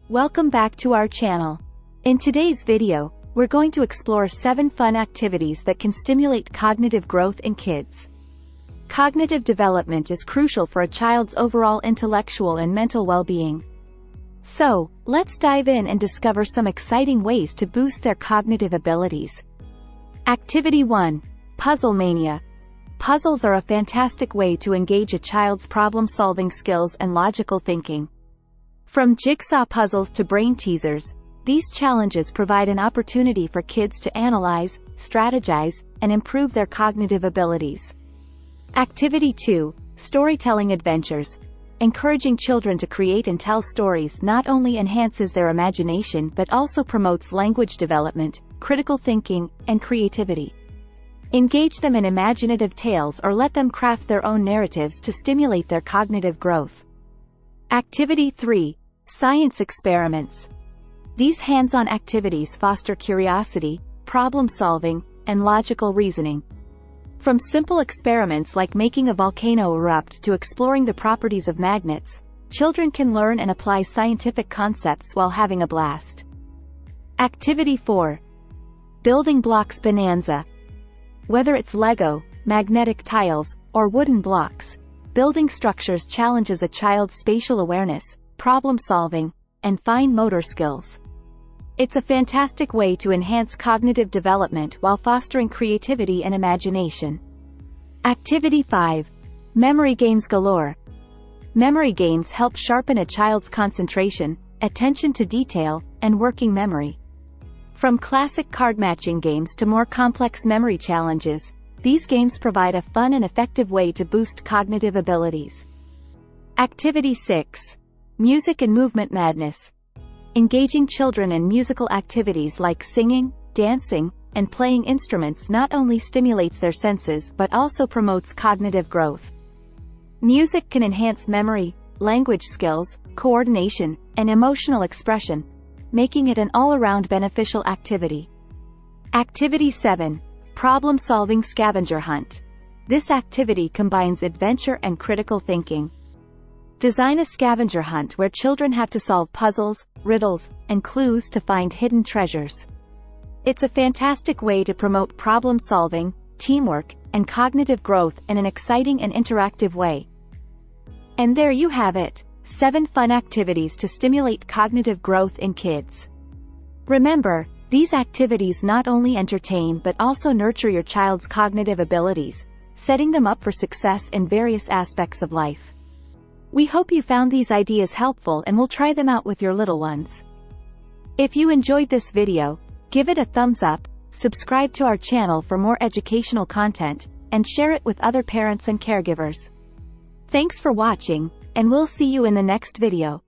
Welcome back to our channel. In today's video, we're going to explore 7 fun activities that can stimulate cognitive growth in kids. Cognitive development is crucial for a child's overall intellectual and mental well-being. So, let's dive in and discover some exciting ways to boost their cognitive abilities. Activity 1. Puzzle Mania. Puzzles are a fantastic way to engage a child's problem-solving skills and logical thinking. From jigsaw puzzles to brain teasers, these challenges provide an opportunity for kids to analyze, strategize, and improve their cognitive abilities. Activity 2. Storytelling Adventures. Encouraging children to create and tell stories not only enhances their imagination but also promotes language development, critical thinking, and creativity. Engage them in imaginative tales or let them craft their own narratives to stimulate their cognitive growth. Activity 3. Science Experiments. These hands-on activities foster curiosity, problem-solving, and logical reasoning. From simple experiments like making a volcano erupt to exploring the properties of magnets, children can learn and apply scientific concepts while having a blast. Activity 4. Building Blocks Bonanza. Whether it's Lego, magnetic tiles, or wooden blocks, building structures challenges a child's spatial awareness, problem-solving, and fine motor skills. It's a fantastic way to enhance cognitive development while fostering creativity and imagination. Activity 5. Memory Games Galore. Memory games help sharpen a child's concentration, attention to detail, and working memory. From classic card-matching games to more complex memory challenges, these games provide a fun and effective way to boost cognitive abilities. Activity 6. Music and Movement Madness. Engaging children in musical activities like singing, dancing, and playing instruments not only stimulates their senses but also promotes cognitive growth. Music can enhance memory, language skills, coordination, and emotional expression, making it an all-around beneficial activity. Activity 7. Problem-Solving Scavenger Hunt. This activity combines adventure and critical thinking. Design a scavenger hunt where children have to solve puzzles, riddles, and clues to find hidden treasures. It's a fantastic way to promote problem-solving, teamwork, and cognitive growth in an exciting and interactive way. And there you have it, 7 fun activities to stimulate cognitive growth in kids. Remember, these activities not only entertain but also nurture your child's cognitive abilities, setting them up for success in various aspects of life. We hope you found these ideas helpful and will try them out with your little ones. If you enjoyed this video, give it a thumbs up, subscribe to our channel for more educational content, and share it with other parents and caregivers. Thanks for watching, and we'll see you in the next video.